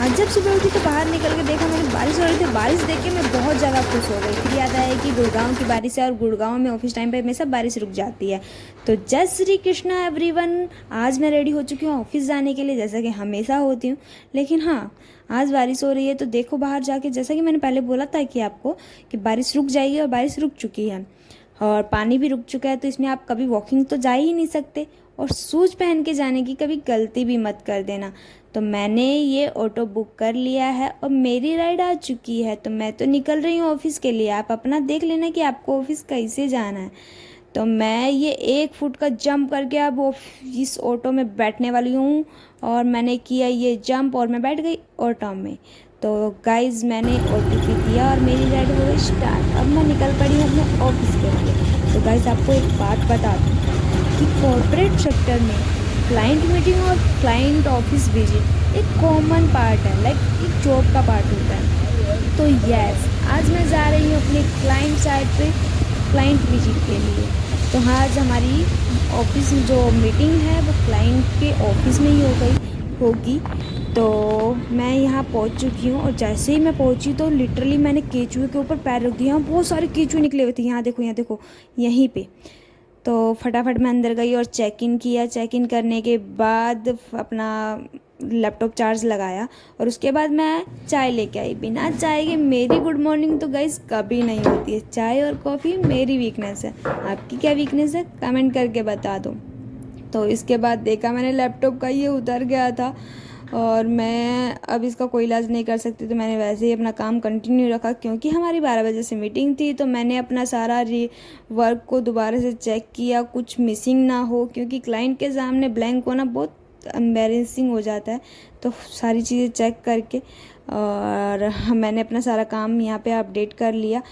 आज जब सुबह उठी तो बाहर निकल के देखा मैंने, बारिश हो रही थी। बारिश देख के मैं बहुत ज़्यादा खुश हो गई। फिर याद आया कि गुड़गांव की बारिश है और गुड़गांव में ऑफिस टाइम पे हमेशा बारिश रुक जाती है। तो जय श्री कृष्णा एवरीवन। आज मैं रेडी हो चुकी हूँ ऑफिस जाने के लिए, जैसा कि हमेशा होती हूँ। लेकिन हाँ, आज बारिश हो रही है तो देखो बाहर जाके, जैसा कि मैंने पहले बोला था कि आपको कि बारिश रुक जाएगी, और बारिश रुक चुकी है और पानी भी रुक चुका है। तो इसमें आप कभी वॉकिंग तो जा ही नहीं सकते, और शूज़ पहन के जाने की कभी गलती भी मत कर देना। तो मैंने ये ऑटो बुक कर लिया है और मेरी राइड आ चुकी है। तो मैं तो निकल रही हूँ ऑफिस के लिए। आप अपना देख लेना कि आपको ऑफिस कैसे जाना है। तो मैं ये 1 फुट का जंप करके अब इस ऑटो में बैठने वाली हूँ, और मैंने किया ये जंप और मैं बैठ गई ऑटो में। तो गाइज़, मैंने OTP दिया और मेरी राइड हो गई स्टार्ट। अब मैं निकल पड़ी हूँ अपने ऑफिस के लिए। तो गाइज़, आपको एक बात बता दूँ कि कॉर्पोरेट सेक्टर में क्लाइंट मीटिंग और क्लाइंट ऑफिस विजिट एक कॉमन पार्ट है, लाइक एक जॉब का पार्ट होता है। तो यस, आज मैं जा रही हूँ अपने क्लाइंट साइड पे क्लाइंट विजिट के लिए। तो हाँ, आज हमारी ऑफिस में जो मीटिंग है वो क्लाइंट के ऑफिस में ही होगी। तो मैं यहाँ पहुँच चुकी हूँ, और जैसे ही मैं पहुँची तो लिटरली मैंने केचुए के ऊपर पैर रख दिया। बहुत सारे केचुए निकले हुए थे, यहाँ देखो, यहाँ देखो, यहीं पे। तो फटाफट मैं अंदर गई और चेक इन किया। चेक इन करने के बाद अपना लैपटॉप चार्ज लगाया, और उसके बाद मैं चाय लेके आई। बिना चाय के मेरी गुड मॉर्निंग तो गाइस कभी नहीं होती है। चाय और कॉफ़ी मेरी वीकनेस है। आपकी क्या वीकनेस है, कमेंट करके बता दो। तो इसके बाद देखा मैंने लैपटॉप का ये उतर गया था, और मैं अब इसका कोई इलाज नहीं कर सकती। तो मैंने वैसे ही अपना काम कंटिन्यू रखा, क्योंकि हमारी 12 बजे से मीटिंग थी। तो मैंने अपना सारा वर्क को दोबारा से चेक किया, कुछ मिसिंग ना हो, क्योंकि क्लाइंट के सामने ब्लैंक होना बहुत एम्बेरेसिंग हो जाता है। तो सारी चीज़ें चेक करके और मैंने अपना सारा काम यहाँ पे अपडेट कर लिया।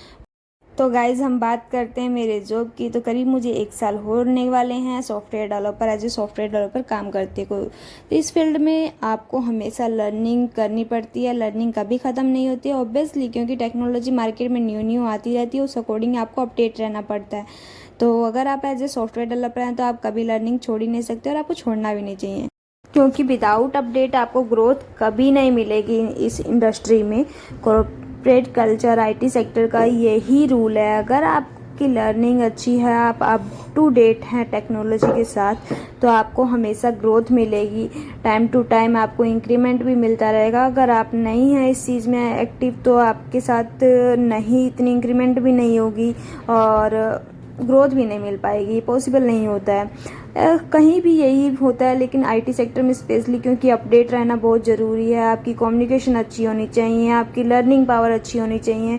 तो गाइज़, हम बात करते हैं मेरे जॉब की। तो करीब मुझे 1 साल होने वाले हैं software developer, as a software developer काम करते को। तो इस फील्ड में आपको हमेशा लर्निंग करनी पड़ती है। लर्निंग कभी ख़त्म नहीं होती है ऑब्वियसली, क्योंकि टेक्नोलॉजी मार्केट में न्यू न्यू आती रहती है। उस अकॉर्डिंग आपको अपडेट रहना पड़ता है। तो अगर आप एज ए सॉफ्टवेयर डेवलपर हैं तो आप कभी लर्निंग छोड़ ही नहीं सकते, और आपको छोड़ना भी नहीं चाहिए, क्योंकि विदाउट अपडेट आपको ग्रोथ कभी नहीं मिलेगी इस इंडस्ट्री में। कॉर्पोरेट कल्चर, IT सेक्टर का यही रूल है। अगर आपकी लर्निंग अच्छी है, आप अप टू डेट हैं टेक्नोलॉजी के साथ, तो आपको हमेशा ग्रोथ मिलेगी। टाइम टू टाइम आपको इंक्रीमेंट भी मिलता रहेगा। अगर आप नहीं हैं इस चीज़ में एक्टिव, तो आपके साथ नहीं इतनी इंक्रीमेंट भी नहीं होगी और ग्रोथ भी नहीं मिल पाएगी, पॉसिबल नहीं होता है। कहीं भी यही होता है, लेकिन IT सेक्टर में स्पेशली, क्योंकि अपडेट रहना बहुत ज़रूरी है। आपकी कम्युनिकेशन अच्छी होनी चाहिए, आपकी लर्निंग पावर अच्छी होनी चाहिए।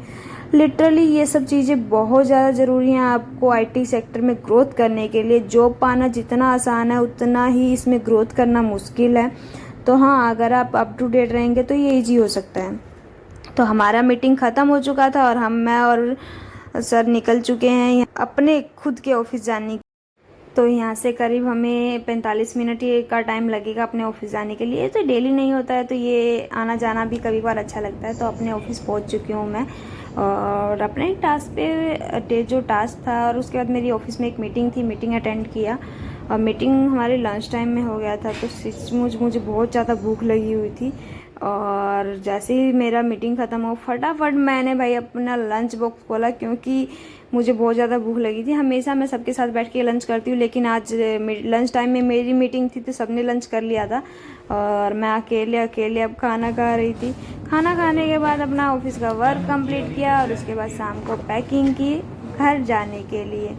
लिटरली ये सब चीज़ें बहुत ज़्यादा ज़रूरी हैं आपको IT सेक्टर में ग्रोथ करने के लिए। जॉब पाना जितना आसान है, उतना ही इसमें ग्रोथ करना मुश्किल है। तो हाँ, अगर आप अप टू डेट रहेंगे तो ये ईजी हो सकता है। तो हमारा मीटिंग ख़त्म हो चुका था, और मैं और सर निकल चुके हैं अपने खुद के ऑफिस जाने। तो यहाँ से करीब हमें 45 मिनट का टाइम लगेगा अपने ऑफिस जाने के लिए। तो डेली नहीं होता है, तो ये आना जाना भी कभी बार अच्छा लगता है। तो अपने ऑफिस पहुँच चुकी हूँ मैं, और अपने टास्क पे जो टास्क था, और उसके बाद मेरी ऑफिस में एक मीटिंग थी, मीटिंग अटेंड किया। और मीटिंग हमारे लंच टाइम में हो गया था। तो मुझे बहुत ज़्यादा भूख लगी हुई थी, और जैसे ही मेरा मीटिंग ख़त्म हो, फटाफट मैंने भाई अपना लंच बॉक्स खोला, क्योंकि मुझे बहुत ज़्यादा भूख लगी थी। हमेशा मैं सबके साथ बैठ के लंच करती हूँ, लेकिन आज लंच टाइम में मेरी मीटिंग थी तो सबने लंच कर लिया था, और मैं अकेले अब खाना खा रही थी। खाना खाने के बाद अपना ऑफिस का वर्क कंप्लीट किया, और उसके बाद शाम को पैकिंग की घर जाने के लिए।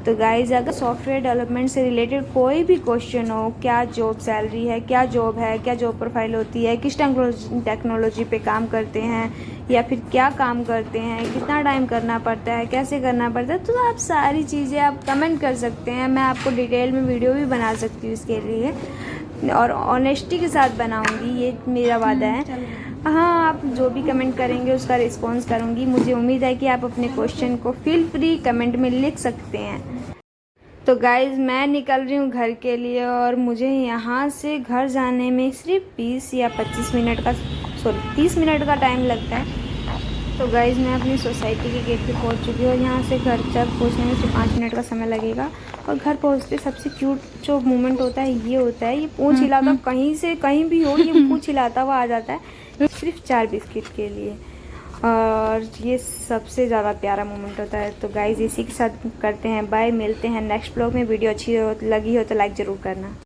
तो गाइज, अगर सॉफ्टवेयर डेवलपमेंट से रिलेटेड कोई भी क्वेश्चन हो, क्या जॉब सैलरी है, क्या जॉब है, क्या जॉब प्रोफाइल होती है, किस टेक्नोलॉजी पे काम करते हैं, या फिर क्या काम करते हैं, कितना टाइम करना पड़ता है, कैसे करना पड़ता है, तो आप सारी चीज़ें आप कमेंट कर सकते हैं। मैं आपको डिटेल में वीडियो भी बना सकती हूँ इसके लिए, और ऑनेस्टी के साथ बनाऊँगी, ये मेरा वादा है। हाँ, आप जो भी कमेंट करेंगे उसका रिस्पॉन्स करूँगी। मुझे उम्मीद है कि आप अपने क्वेश्चन को फील फ्री कमेंट में लिख सकते हैं। तो गाइज़, मैं निकल रही हूँ घर के लिए, और मुझे यहाँ से घर जाने में सिर्फ 20 या 25 मिनट का 30 मिनट का टाइम लगता है। तो गाइज़ मैं अपनी सोसाइटी के गेट पे पहुंच चुकी हूँ और यहाँ से घर तक पहुँचने में सिर्फ 5 मिनट का समय लगेगा। और घर पहुँचते सबसे क्यूट जो मोमेंट होता है ये होता है, ये पूंछ हिलाता, कहीं से कहीं भी हो ये पूंछ हिलाता हुआ आ जाता है सिर्फ 4 बिस्किट के लिए। और ये सबसे ज़्यादा प्यारा मोमेंट होता है। तो गाइज़ इसी के साथ करते हैं बाय, मिलते हैं नेक्स्ट ब्लॉग में। वीडियो अच्छी लगी हो तो लाइक ज़रूर करना।